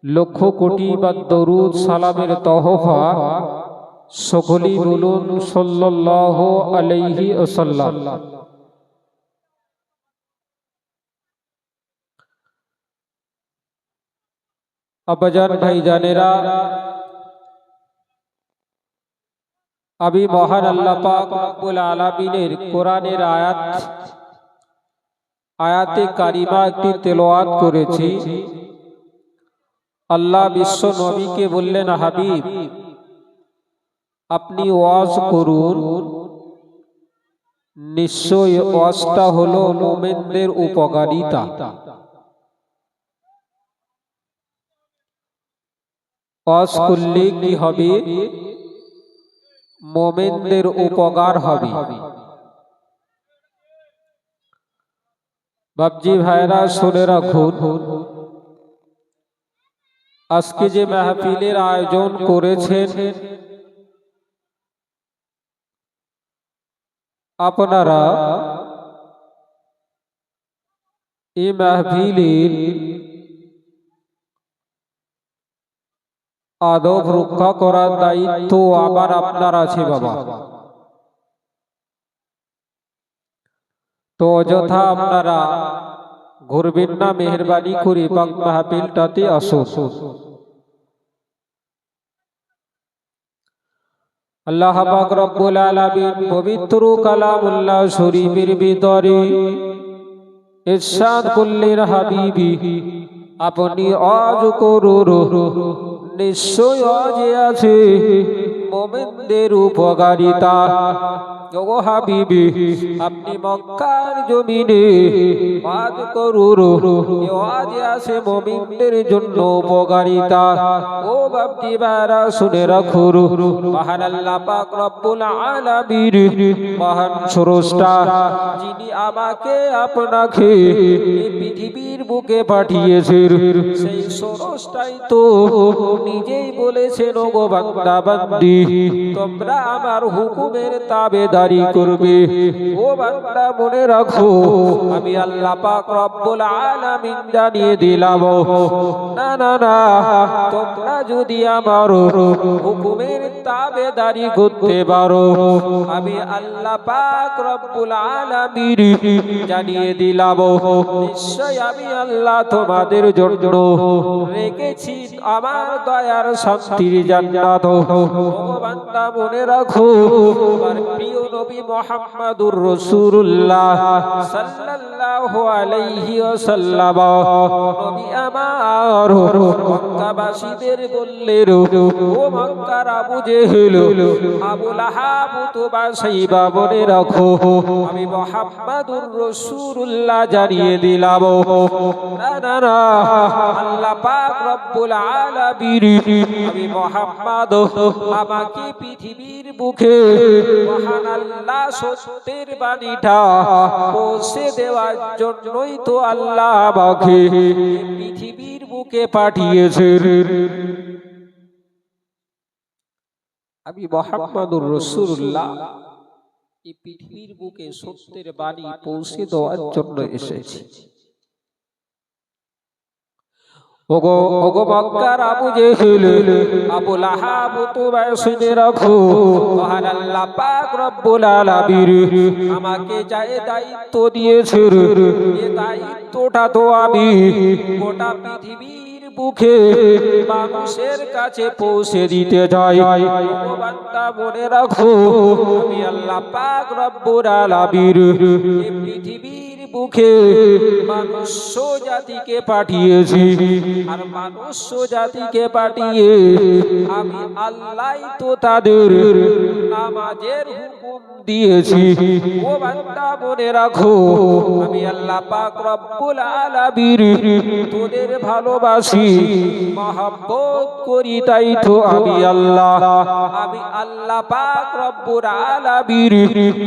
লক্ষ কোটি বা দরুদ সালামের তহফা সকলেই বলুন সাল্লাল্লাহু আলাইহি ওয়াসাল্লাম। আব্বাজান ভাইজানেরা, আমি মহান আল্লাহ পাক রব্বুল আলামিনের কোরআনের আয়াতে কারিমা একটি তেলাওয়াত করেছি। আল্লাহ বিশ্ব নবীকে বললেন, হাবিব আপনি ওয়াজ করুন, নিশ্চয় ওয়াজটা হলো মুমিনদের উপকারিতা। ওয়াজ করলে কি হবে? মুমিনদের উপকার হবে। বাপজি ভাইরা শুনে রাখুন, আজকে যে মাহফিলের আয়োজন করেছেন আপনারা, এই মাহফিলের আদব রক্ষা করার দায়িত্ব আবার আপনার আছে বাবা। তো অযথা আপনারা ঘুরবেন না, মেহেরবানি করে পাক মাহফিলটাতে আসুন। আল্লাহ পাক রব্বুল আলামিন পবিত্র কালামুল্লাহ শরীফের ভিতরে ইরশাদ করলেন, হাবিবি আপনি ওয়াজ করুন, নিশ্চয় ওয়াজে আছে মুমিনদের উপকারিতা। ওগো হাবিবি আপনি মক্কার জমিনে ওয়াজ করুন, ওয়াজে আছে মুমিনদের জন্য উপকারিতা। ও বাপজি ভাইরা শুনে রাখুন, মহান আল্লাহ পাক রব্বুল আলামিন মহান স্রষ্টা, যিনি আমাকে আপনাকে এই পৃথিবীর বুকে পাঠিয়েছেন, সেই স্রষ্টাই তো নিজেই বলেছেন, ওগো বান্দা বান্দি তোমরা আমার হুকুমের তাবেদারি করবে। ও বান্দা মনে রাখো, আমি আল্লাহ পাক রব্বুল আলামিন জানিয়ে দিলাম, না না না, তোমরা যদি আমার হুকুমের তাবেদারি করতে পারো, আমি আল্লাহ পাক রব্বুল আলামিন জানিয়ে দিলাম, নিশ্চয় আমি আল্লাহ তোমাদের জন্য রেখেছি আমার দয়ার শান্তির জান্নাত। ও বান্দা মনে রাখো, আমার প্রিয় নবী মুহাম্মদুর রাসূলুল্লাহ সাল্লাল্লাহু আলাইহি ওয়াসাল্লাম নবী আমার মক্কাবাসীদের বললেন, ও মক্কার আবু জেহেল, আবু লাহাব, উতবা, সাইবা, মনে রাখো আমি মুহাম্মদুর রাসূলুল্লাহ জানিয়ে দিলাম, না না না, আল্লাহ পাক রব্বুল আলামিন আমি মুহাম্মদ আমাকে পৃথিবীর বুকে মহান আল্লাহ সত্যের বাণীটা পৌঁছে দেওয়ার জন্যই তো আল্লাহ আমাকে পৃথিবীর বুকে পাঠিয়েছেন। আমি মুহাম্মদুর রাসূলুল্লাহ এই পৃথিবীর বুকে সত্যের বাণী পৌঁছে দেওয়ার জন্য এসেছি। ওগো ওগো মক্কার আবু জেহেল, আবু লাহাব, উতবা, শুনে রাখো মহান আল্লাহ পাক রব্বুল আলামিন আমাকে যে দায়িত্ব দিয়েছেন, এই দায়িত্বটা তো আমি গোটা পৃথিবীর বুকে মানুষের কাছে পৌঁছে দিতে যাই। ও বান্দা মনে রাখো, আমি আল্লাহ পাক রব্বুল আলামিন এই পৃথিবীর বুকে মানুষ্য জাতিকে পাঠিয়েছি, আর মানুষ্য জাতিকে পাঠিয়ে আমি আল্লাহ তো তাদের নামাজের হুকুম দিয়েছি। ও বান্দা মনে রাখো, আমি আল্লাহ পাক রব্বুল আলামিন তোদের ভালোবাসি, মহব্বত করি, তাই তো আমি আল্লাহ পাক রব্বুল আলামিন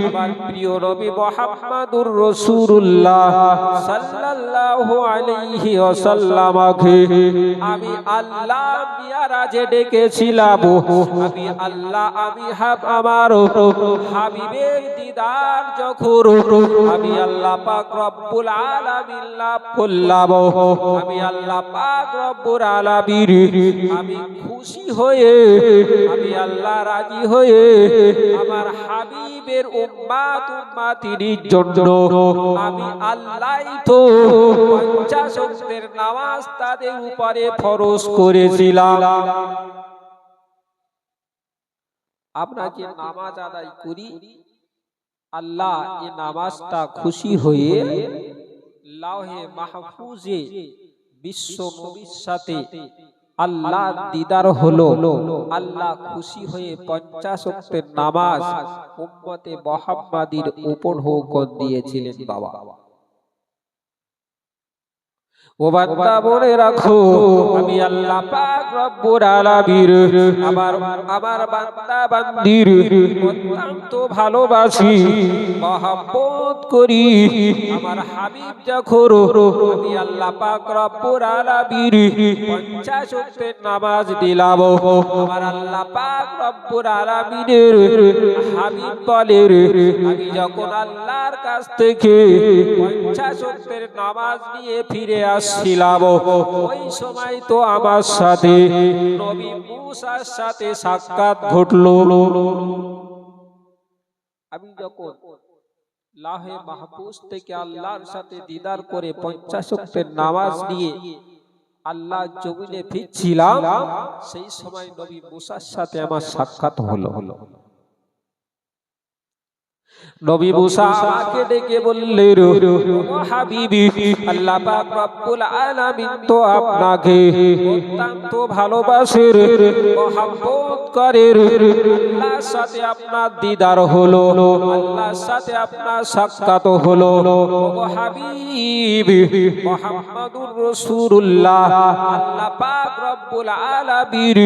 আমার প্রিয় নবী মুহাম্মদুর রাসূলুল্লাহ রাসূলুল্লাহ সাল্লাল্লাহু আলাইহি ওয়াসাল্লামকে আমি আল্লাহ মিরাজে ডেকেছিলাম। আমি আল্লাহ আমার হাবিবের দিদার যখন আমি আল্লাহ পাক রব্বুল আলামিন লাভ করলাম, আমি আল্লাহ পাক রব্বুল আলামিন আমি খুশি হয়ে, আমি আল্লাহ রাজি হয়ে আমার হাবিবের উম্মতির জন্য আমি আল্লাহই তো 50 ওয়াক্তের নামাজ তাদের উপরে ফরজ করেছিলাম। আমরা যে নামাজ আদায় করি, আল্লাহ এই নামাজটা খুশি হয়ে লাওহে মাহফুজে বিশ্ব নবীর সাথে আল্লাহ দিদার হলো। আল্লাহ খুশি হয়ে 50 ওয়াক্তের নামাজ উম্মতে মুহাম্মাদির উপর হুকুম দিয়েছিলেন। বাবা ও বান্দা মনে রাখো, আমি আল্লাহ পাক রব্বুল আলামিন আমার বান্দা বান্দির অত্যন্ত ভালোবাসি, মহব্বত করি। আমার হাবিব যখন আমি আল্লাহ পাক রব্বুল আলামিন 50 ওয়াক্তের নামাজ দিলাম, আমার আল্লাহ পাক রব্বুল আলামিনের হাবিব বলেন, আমি যখন আল্লাহর কাছ থেকে 50 ওয়াক্তের নামাজ নিয়ে ফিরে ছিলাম, ওই সময় তো আমার সাথে নবী মুসার সাথে সাক্ষাৎ ঘটলো। আমি যখন লাহে মাহফুজ থেকে আল্লাহর সাথে দিদার করে 50 ওয়াক্তের নামাজ নিয়ে আল্লাহ জমিনে ফিরছিলাম, সেই সময় নবী মুসার সাথে আমার সাক্ষাৎ হলো। নবী মুসা আমাকে ডেকে বললেন, ও হাবিবি, আল্লাহ পাক রব্বুল আলামিন তো আপনাকে অত্যন্ত ভালোবাসেন, মহব্বত করেন। আল্লাহর সাথে আপনার দিদার হলো, আল্লাহর সাথে আপনার সাক্ষাৎ হলো। ও হাবিবি মুহাম্মাদুর রাসূলুল্লাহ, আল্লাহ পাক রব্বুল আলামিন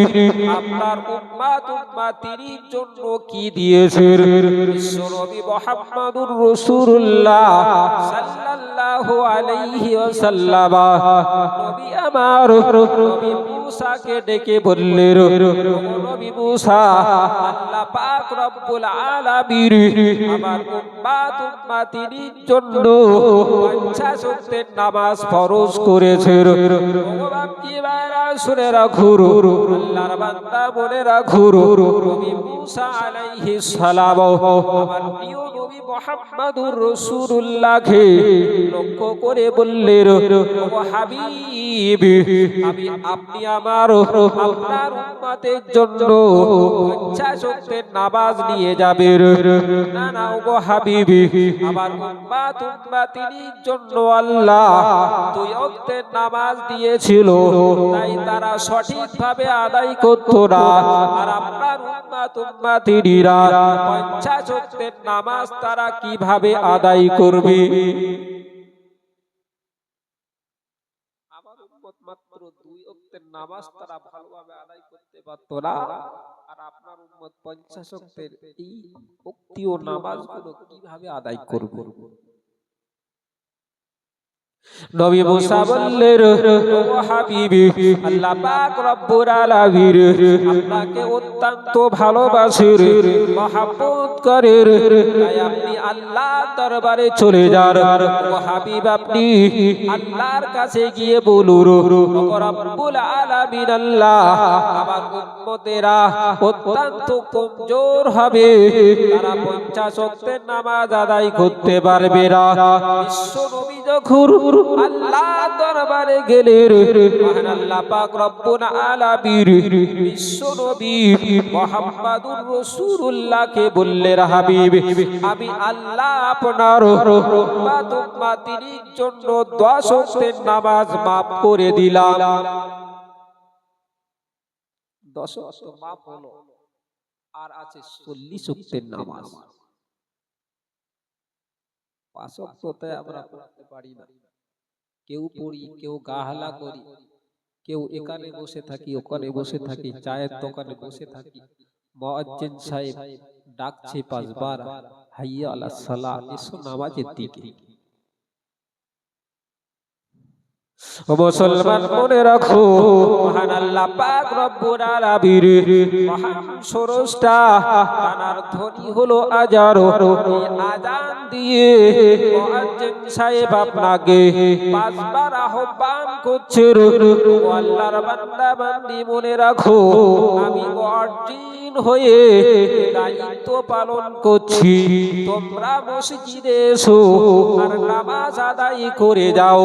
আপনার উম্মতির জন্য কি দিয়েছেন? বিশ্বনবী মুহাম্মাদুর রাসূলুল্লাহ সাল্লাল্লাহু আলাইহি ওয়াসাল্লাম নবী আমার নবী মুসাকে ডেকে বললেন, নবী মুসা, আল্লাহ পাক রব্বুল আলামিন আমার উম্মতির জন্য 50 ওয়াক্তের নামাজ ফরজ করেছেন। ও বাপ্পি ভাইরা শুনে রাখো, আল্লাহর বান্দা মনে রাখো, নবী মুসা আলাইহিস সালাম আমার প্রিয় নবী মুহাম্মাদুর রাসূলুল্লাহকে লক্ষ্য করে বললেন, ও হাবিব, আপনি আপনার উম্মতের জন্য 50 ওয়াক্তের নামাজ নিয়ে যাবেন। না না ও হাবিব, আমার উম্মতির জন্য আল্লাহ 2 ওয়াক্তের নামাজ দিয়েছিল, তাই তারা সঠিকভাবে আদায় করতো না। আর আপনার উম্মতিরা 50 ওয়াক্তের নামাজ তারা কিভাবে আদায় করবে? আমার উম্মত মাত্র 2 ওয়াক্তের নামাজ তারা ভালোভাবে আদায় করতে পারতো না, আর আপনার উম্মত 50 ওয়াক্তের এই উক্তি ও নামাজগুলো কিভাবে আদায় করবে? নবী মুসা বললেন, ও হাবিবি, আল্লাহ পাক রব্বুল আলামিন আপনাকে অত্যন্ত ভালোবাসেন, মহব্বত করেন, তাই আপনি আল্লাহর দরবারে চলে যান। ও হাবিব, আপনি আল্লাহর কাছে গিয়ে বলুন, ও রব্বুল আলামিন, আল্লাহ আমার উম্মতেরা অত্যন্ত কমজোর হবে, তারা 50 ওয়াক্তের নামাজ আদায় করতে পারবে না। বিশ্ব নবী যখন আল্লাহ দরবারে গেলেন, মহান আল্লাহ পাক রব্বুল আলামিন বিশ্ব নবী মুহাম্মাদুর রাসূলুল্লাহকে বললেন, হাবিব, আমি আল্লাহ আপনার উম্মতির জন্য 10 ওয়াক্তের নামাজ maaf করে দিলাম। 10 ওয়াক্ত maaf হলো, আর আছে 40 ওয়াক্তের নামাজ। 5 ওয়াক্ততে আমরা পড়তে পারি না, কেউ পড়ি, কেউ গাহালা করি, কেউ এখানে বসে থাকি, ওখানে বসে থাকি, চায়ের দোকানে বসে থাকি, মুয়াজ্জিন সাহেব ডাকছে 5 বার, হাইয়া আলাস সালাহ, এসো নামাজের দিকে। ও মুসলমান মনে রাখো, মহান আল্লাহ পাক রব্বুল আলামিন মহান স্রষ্টা, তার ধ্বনি হলো আজান। এই আজান দিয়ে মুয়াজ্জিন সাহেব আপনাকে পাঁচবার আহ্বান করছে, ও আল্লাহর বান্দা বান্দি মনে রাখো, আমি মুয়াজ্জিন হয়ে দায়িত্ব পালন করছি। তোমরা মসজিদে এসো আর নামাজ আদায় করে যাও।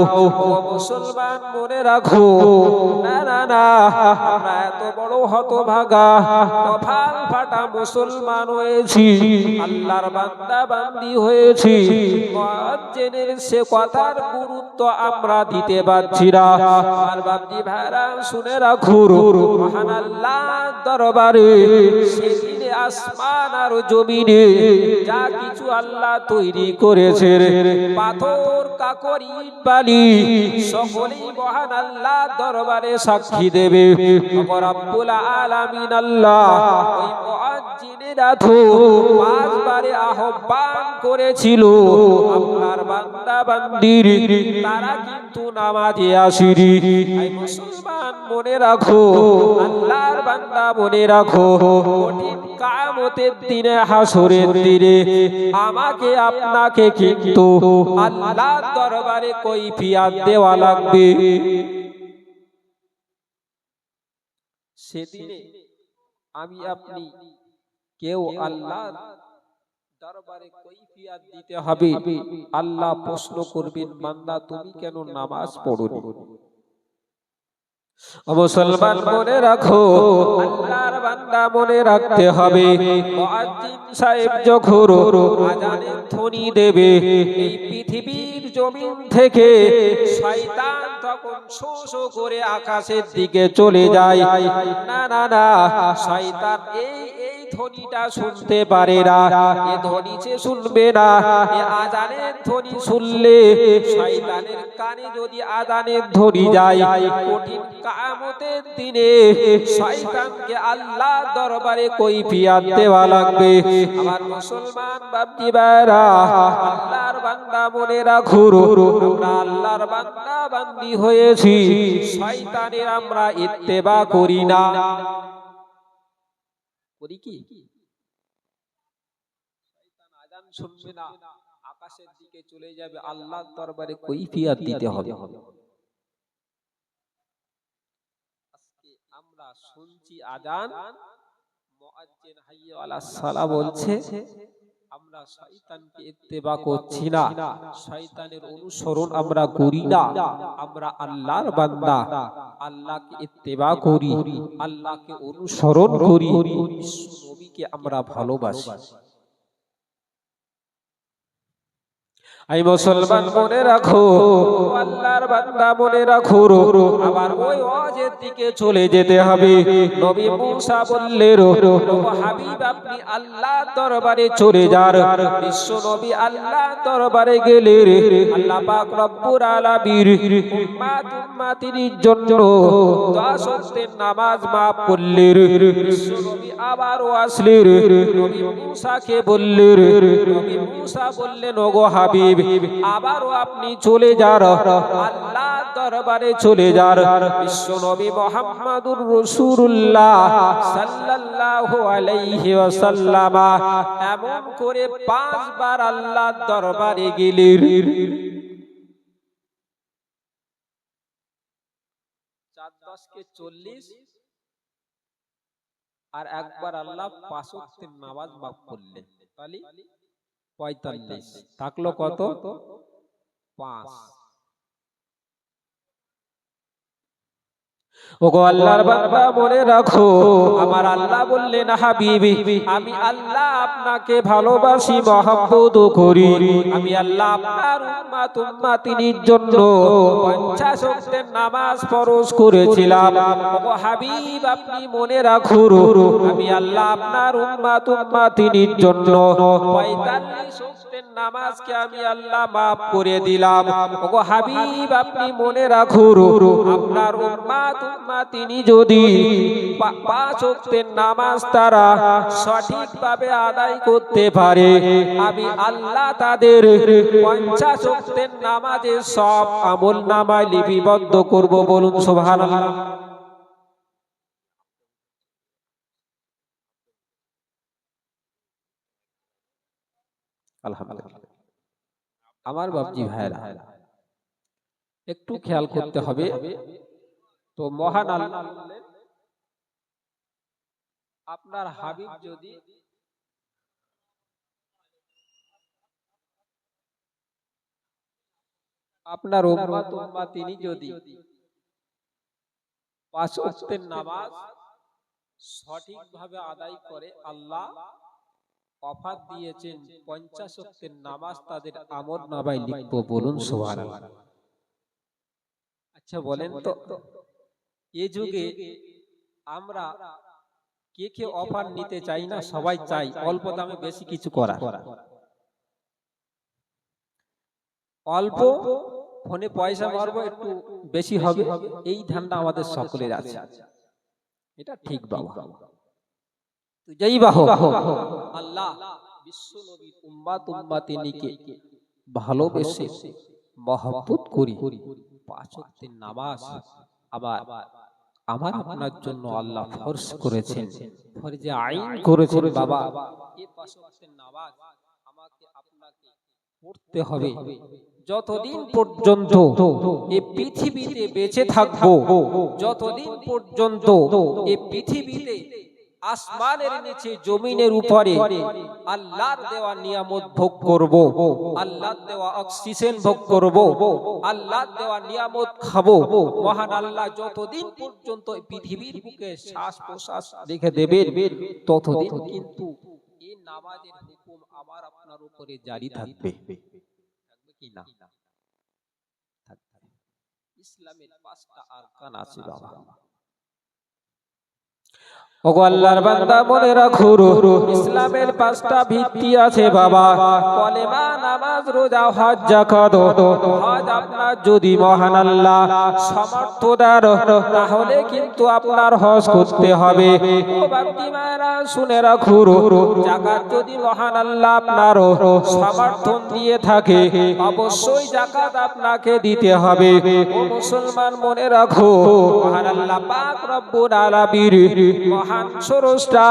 মুসলমান মনে রাখো, না না না, আমরা এত বড় হতভাগা কপাল ফাটা মুসলমান হয়েছি, আল্লাহর বান্দা বান্দি হয়েছি, মুয়াজ্জিনের সে কথার গুরুত্ব আমরা দিতে পারছি না। আর বান্দি ভাইরা শুনে রাখো, মহান আল্লাহর দরবারে সেদিনে আসমান আর জমিনে যা কিছু আল্লাহ তৈরি করেছে, পাথর কাকর ইট বালি সকলেই মহান আল্লাহ দরবারে সাক্ষী দেবে। রব্বুল আলামিন আল্লাহ ওই মুয়াজ্জিনেরা তো পাঁচবারে আহ্বান করেছিল আপনার বান্দা বান্দির, তারা কিন্তু নামাজে আসেনি। এই মুসলমান মনে রাখো, আল্লাহর বান্দা মনে রাখো, কঠিন কিয়ামতের দিনে, হাসরের দিনে আমাকে আপনাকে কিন্তু আল্লাহর দরবারে কৈফিয়ত দেওয়া লাগবে। সেদিনে আমি আপনি কেউ আল্লাহর দরবারে কৈফিয়ত দিতে হবে। আল্লাহ প্রশ্ন করবেন, বান্দা তুমি কেন নামাজ পড়োনি? মুসলমান মনে রাখো, আল্লাহর বান্দা মনে রাখতে হবে, মুয়াজ্জিন সাহেব যখন আজানের ধ্বনি দেবে, এই পৃথিবীর জমিন থেকে শয়তান তখন শো শো করে আকাশের দিকে চলে যায়। না না না, শয়তান এই ধ্বনিটা শুনতে পারে না, এ ধ্বনি সে শুনবে না। এ আজানের ধ্বনি শুনলে শয়তানের কানে যদি আজানের ধ্বনি যায়, কঠিন কিয়ামতের দিনে শয়তানকে আল্লাহর দরবারে কৈফিয়ত দেওয়া লাগবে। আমার মুসলমান বাপজি ভাইরা, আল্লাহর বান্দা মনে রাখো, আমরা আল্লাহর বান্দা বান্দি হয়েছি, শয়তানের আমরা ইত্তেবা করি না। করি কি? শয়তান আজান শুনবে না, আকাশের দিকে চলে যাবে, আল্লাহর দরবারে কৈফিয়ত দিতে হবে। আজকে আমরা শুনছি আজান, মুয়াজ্জিন হাইয়া আলাস সালাহ বলছে, আমরা শয়তানকে ইত্তেবা করছি না, শয়তানের অনুসরণ আমরা করি না। আমরা আল্লাহর বান্দা, আল্লাহকে ইত্তেবা করি, আল্লাহকে অনুসরণ করি, বিশ্ব নবীকে আমরা ভালোবাসি। এই মুসলমান মনে রাখো, আল্লাহর বান্দা মনে রাখো, আবার ওই ওয়াজের দিকে চলে যেতে হবে। নবী মুসা বললেন, ও হাবিব আপনি আল্লাহর দরবারে চলে যান। বিশ্ব নবী আল্লাহর দরবারে গেলেন, আল্লাহ পাক রব্বুল আলামিন উম্মতির জন্য 10 ওয়াক্তের নামাজ maaf করলেন। বিশ্ব নবী আবারও আসলেন, নবী মুসাকে বললেন, নবী মুসা বললেন, ওগো হাবিব আবারও আপনি চলে যান, আল্লাহর দরবারে চলে যান। বিশ্ব নবী মুহাম্মদুর রাসূলুল্লাহ সাল্লাল্লাহু আলাইহি ওয়াসাল্লাম এমন করে 5 বার আল্লাহর দরবারে গেলেন। 4 10 কে 40, আর একবার আল্লাহ 5 ওয়াক্তের নামাজ maaf করলেন, তাহলে 45 থাকলো কত? 5। ওগো আল্লাহর বান্দা মনে রাখো, আমার আল্লাহ বললেন, হাবিবি আমি আল্লাহ আপনাকে ভালোবাসি, মহব্বত করি। আমি আল্লাহ আপনার উম্মত উম্মতির জন্য 50 ওয়াক্তের নামাজ ফরজ করেছিলাম। ওগো হাবিব আপনি মনে রাখুন, আমি আল্লাহ আপনার উম্মত উম্মতির জন্য 45 ওয়াক্তের নামাজকে আমি আল্লাহ maaf করে দিলাম। ওগো হাবিব, আপনি মনে রাখুন, আপনার উম্মত-উম্মাতিনী যদি 5 ওয়াক্তের নামাজ তারা সঠিকভাবে আদায় করতে পারে, আমি আল্লাহ তাদের 50 ওয়াক্তের নামাজের সব আমলনামায় লিপিবদ্ধ করব। বলুন সুবহানাল্লাহ। আলহামদুলিল্লাহ। আমার বাপজি ভাইরা, একটু খেয়াল করতে হবে। তো মহান আল্লাহ বললেন, আপনার হাবিব যদি আপনার উম্মত-উম্মাতিনী যদি 5 ওয়াক্তের নামাজ সঠিকভাবে আদায় করে, আল্লাহ অফার দিয়েছেন 50 ওয়াক্তের নামাজ তাদের আমলনামায় লিখব। বলুন সুবহানাল্লাহ। আচ্ছা বলেন তো, এই যুগে আমরা কে কে অফার নিতে চাই না? সবাই চাই অল্প দামে বেশি কিছু করা, অল্প ফোনে পয়সা মারবো, একটু বেশি হবে, এই ধান্দা আমাদের সকলের আছে। এটা ঠিক বাবা। যেই বাহো আল্লাহ বিশ্ব নবীর উম্মত-উম্মাতিনীকে ভালোবেসে মহব্বত করি 5 ওয়াক্তের নামাজ আবার আমার আপনার জন্য আল্লাহ ফরজ করেছেন, ফরজে আইন করেছেন। বাবা, এই 5 ওয়াক্তের নামাজ আমাকে আপনাকে পড়তে হবে। যতদিন পর্যন্ত এই পৃথিবীতে বেঁচে থাকবো, যতদিন পর্যন্ত এই পৃথিবীতে আসমানের নিচে জমিনের উপরে আল্লাহর দেওয়া নিয়ামত ভোগ করব, আল্লাহর দেওয়া অক্সিজেন ভোগ করব, আল্লাহর দেওয়া নিয়ামত খাবো, মহান আল্লাহ যতদিন পর্যন্ত পৃথিবীর বুকে শ্বাস প্রশ্বাস রেখে দেবেন, ততদিন কিন্তু এই নামাজের হুকুম আমার আপনার উপরে জারি থাকবে। থাকবে কি না? থাকবে। ইসলামের 5টা আরকান আছে বাবা। ওগো আল্লাহর বান্দা, মনে রাখো, ইসলামের 5টা ভিত্তি আছে বাবা। কলেমা, নামাজ, রোজা, হজ, যাকাত। হজ আপনার যদি মহান আল্লাহ সামর্থ্য দেন, তাহলে কিন্তু আপনার হজ করতে হবে। ও বাপ্তি মায়েরা শুনে রাখো, যাকাত যদি মহান আল্লাহ আপনার সামর্থ্য দিয়ে থাকে, অবশ্যই যাকাত আপনাকে দিতে হবে। ও মুসলমান মনে রাখো, মহান আল্লাহ পাক রব্বুল আলামিন মহান স্রষ্টা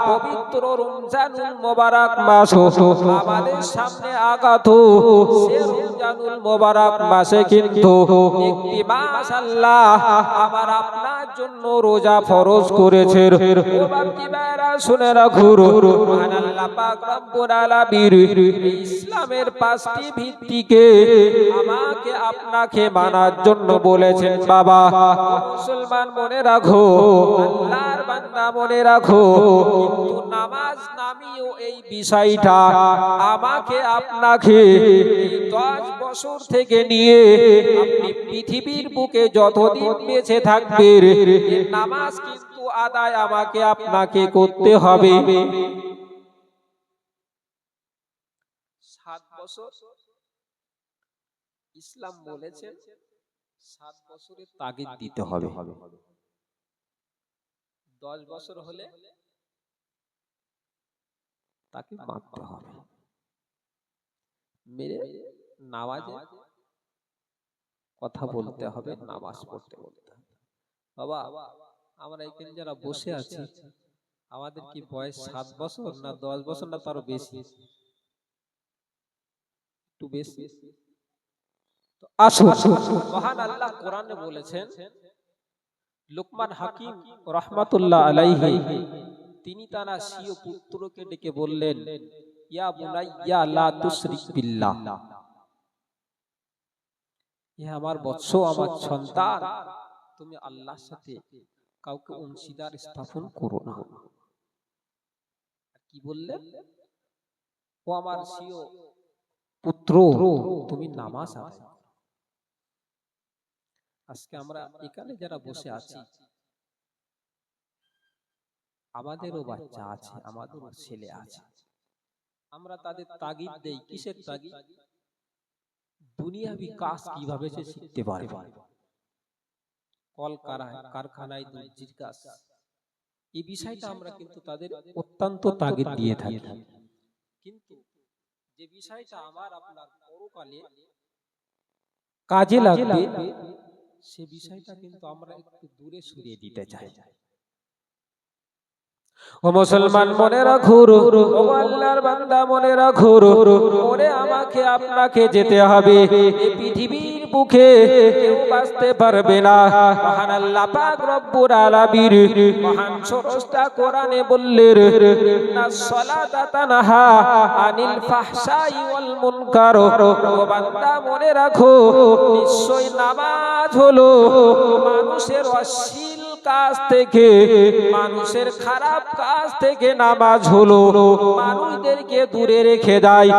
পবিত্র রমজানুল মোবারক মাস আমাদের সামনে আগত, সে রমজানুল মোবারক মাসে কিন্তু একটি মাস আল্লাহ আমার আপনার জন্য রোজা ফরজ করেছেন। ও বাপ্তি ভাইরা শুনে রাখো, মহান আল্লাহ পাক রব্বুল আলামিন ইসলামের 5টি ভিত্তিকে আমাকে আপনাকে মানার জন্য বলেছেন বাবা। মুসলমান মনে রাখো, আল্লাহর বান্দা মনে রাখো, কিন্তু নামাজ নামিও এই বিষয়টা আমাকে আপনাকে 10 বছর থেকে নিয়ে আপনি পৃথিবীর বুকে যতদিন বেঁচে থাকবেন, নামাজ কিন্তু আদায় আমাকে আপনাকে করতে হবে। 7 বছর ইসলাম বলেছেন, 7 বছরের তাগিদ দিতে হবে। 10 বছর হলে তাকে মারতে হবে, মেরে নামাজে কথা বলতে হবে, নামাজ পড়তে বলতে হবে। বাবা, আমরা এখানে যারা বসে আছি, আমাদের কি বয়স 7 বছর না 10 বছর না তারও বেশি? একটু বেশি। তো আসুন, মহান আল্লাহ কোরআনে বলেছেন, লুকমান হাকিম রাহমাতুল্লাহ আলাইহি তিনি তার স্বীয় পুত্রকে ডেকে বললেন, ইয়া বুনাইয়া লা তুশরিক বিল্লাহ, হে আমার বৎস, আমার সন্তান, তুমি আল্লাহর সাথে কাউকে অংশীদার স্থাপন করো না। কি বললেন? ও আমার স্বীয় পুত্র, তুমি নামাজ আদায় করো। আজকে আমরা এখানে যারা বসে আছি, আমাদেরও বাচ্চা আছে, আমাদেরও ছেলে আছে, আমরা তাদের তাগিদ দেই, কিসের তাগিদ? দুনিয়াবি কাজ কিভাবে সে শিখতে পারবে, কারখানায় দর্জির কাজ, এই বিষয়টা আমরা কিন্তু তাদের অত্যন্ত তাগিদ দিয়ে থাকি। কিন্তু যে বিষয়টা আমার আপনার পরকালে কাজে লাগবে, সে বিষয়টা কিন্তু আমরা একটু দূরে সরিয়ে দিতে চাই। ও মুসলমান মনে রাখো, ও আল্লাহর বান্দা মনে রাখো, ওরে আমাকে আপনাকে যেতে হবে। এই পৃথিবীর বুকে কেউ বাঁচতে পারবে না। মহান আল্লাহ পাক রব্বুল আলামিন মহান স্রষ্টা কোরআনে বললেন, ইন্নাস সালাতা তানহা আনিল ফাহশাই ওয়াল মুনকার। ও বান্দা মনে রাখো, নিশ্চয় নামাজ হলো মানুষের অশ্লীল কাজ থেকে, মানুষের খারাপ কাজ থেকে নামাজ হলো মানুষদেরকে দূরে রেখে দেয়।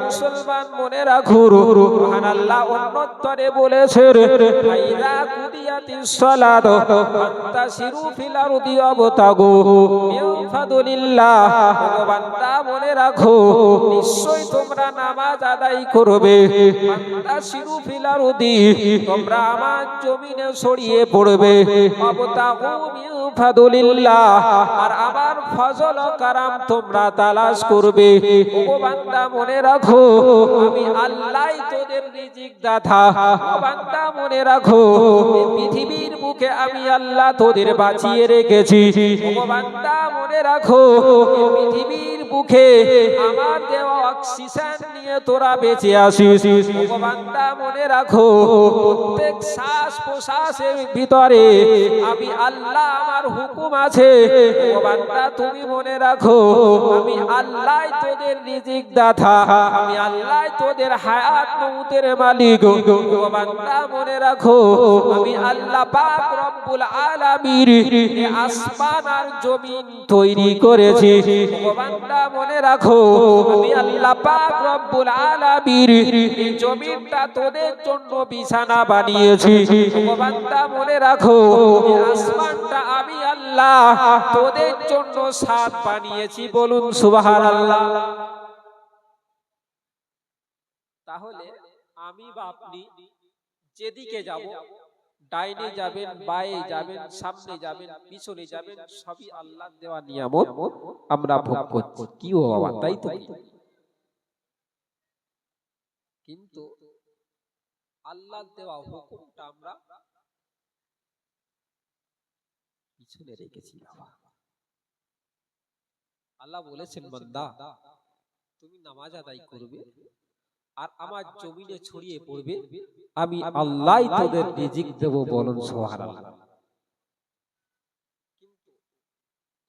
মুসলমান মনে রাখো, মহান আল্লাহ অন্যত্তরে বলেছেন, ফাইদা কুদিয়াতিস সালাত ফান্তাশিরু ফিল আরদি ওয়াবতাগু মিন ফাদলিল্লাহ। ও বান্দা মনে রাখো, নিশ্চয় তোমরা নামাজ আদায় করবে, ফান্তাশিরু ফিল আরদি, তোমরা আমার জমিনে ছড়িয়ে পড়বে, ওয়াবতাগু মিন ফাদলিল্লাহ, আর আমার ফজল ও কারাম তোমরা তালাশ করবে। ও বান্দা মনে রাখো, আমি আল্লাহই তোদের রিজিক দাতা। ও বান্দা মনে রাখো, এই পৃথিবীর বুকে আমি আল্লাহ তোদের বাঁচিয়ে রেখেছি। ও বান্দা মনে রাখো, এই পৃথিবীর বুকে আমার দেওয়া অক্সিজেন নিয়ে তোরা বেঁচে আসিস। ও বান্দা মনে রাখো, প্রত্যেক শ্বাস প্রশ্বাসের ভিতরে আমি আল্লাহ আমার হুকুম আছে। ও বান্দা তুমি মনে রাখো, আমি আল্লাহ তোদের রিজিক দাতা, আমি আল্লাহ তোদের হায়াত মউতের মালিক। ও বান্দা মনে রাখো, আমি আল্লাহ পাক রব্বুল আলামিন এই আসমান আর জমিন তৈরি করেছি। ও বান্দা মনে রাখো, আমি আল্লাহ পাক রব্বুল আলামিন এই জমিনটা তোদের জন্য বিছানা বানিয়েছি। ও বান্দা মনে রাখো, এই আসমানটা আমি আল্লাহ তোদের জন্য ছাদ বানিয়েছি। বলুন সুবহানাল্লাহ। তাহলে আমি বা আপনি যেদিকে যাব, ডাইনে যাবেন, বায়ে যাবেন, সামনে যাবেন, পিছনে যাবেন, সবই আল্লাহর দেওয়া নিয়ামত আমরা ভোগ করছি। কি ও বাবা, তাই তো? কিন্তু আল্লাহর দেওয়া হুকুমটা আমরা পিছনে রেখেছি বাবা। আল্লাহ বলেছেন, বান্দা তুমি নামাজ আদায় করবে আর আমার জমিনে ছড়িয়ে পড়বে, আমি আল্লাহই তোদের রিজিক দেব। বলুন সুবহানাল্লাহ। কিন্তু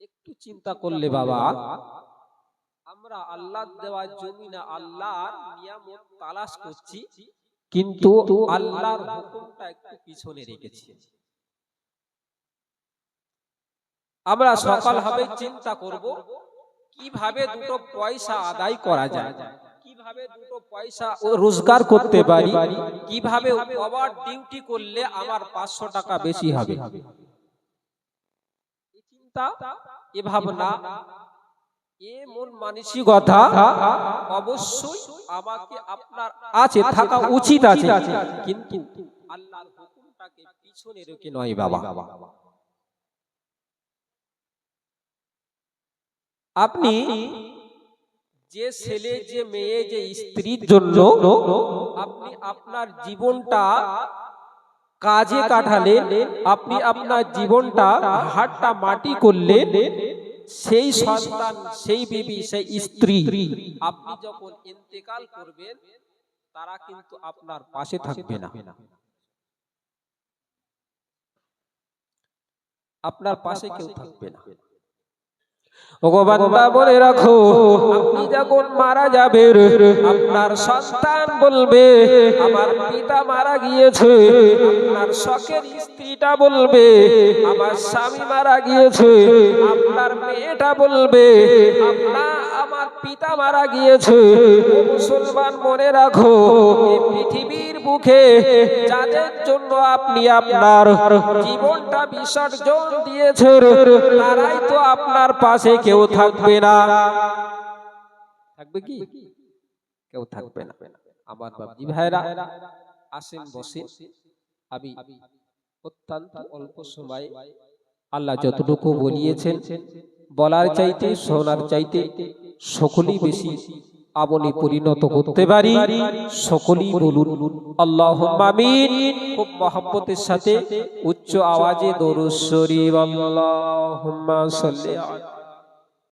একটু চিন্তা করলে বাবা, আমরা আল্লাহর দেওয়া জমিনে আল্লাহর নিয়ামত তালাশ করছি, কিন্তু আল্লাহর হুকুমটা একটু পিছনে রেখেছি। আমরা সকাল হবে চিন্তা করব কিভাবে দুটো পয়সা আদায় করা যায়, কিভাবে দুটো পয়সা রোজগার করতে পারি, কিভাবে ওভার ডিউটি করলে আমার 500 টাকা বেশি হবে। এই চিন্তা, এই ভাবনা, এই মন মানসিকতা অবশ্যই আমাকে আপনার আছে, থাকা উচিত আছে, কিন্তু আল্লাহর হুকুমটাকে পিছনে রেখে নয় বাবা। আপনি যে ছেলে, যে মেয়ে, যে স্ত্রীর জন্য আপনি আপনার জীবনটা কাজে কাটালে, আপনি আপনার জীবনটা হাড়টা মাটি করলে, সেই সন্তান, সেই বিবি, সেই স্ত্রী আপনি যখন ইন্তেকাল করবেন, তারা কিন্তু আপনার পাশে থাকবে না, আপনার পাশে কেউ থাকবে না। ওগো বান্দা বলে রাখো, আপনি যখন মারা যাবেন, আপনার সন্তান বলবে আমার পিতা মারা গিয়েছে, আপনার শখের স্ত্রীটা বলবে আমার স্বামী মারা গিয়েছে, আপনার মেয়েটা বলবে আমার পিতা মারা গিয়েছে। ও মুসলমান মনে রাখো, এই পৃথিবীর বুকে যাদের জন্য আপনি আপনার জীবনটা বিসর্জন দিয়েছেন, তারাই তো আপনার পাশে কেউ থাকবে না। থাকবে কি? কেউ থাকবে না। আমার বাবজি ভাইরা আসেন বসে, আমি অত্যন্ত অল্প সময় আল্লাহ যতটুকু বলিয়েছেন বলার চাইতে শোনার চাইতে সকলেই বেশি আমলে পরিণত করতে পারি। সকলেই বলুন আল্লাহুম্মা আমিন। খুব মহব্বতের সাথে উচ্চ আওয়াজে দরুদ শরীফ আল্লাহুম্মা সাল্লি আলা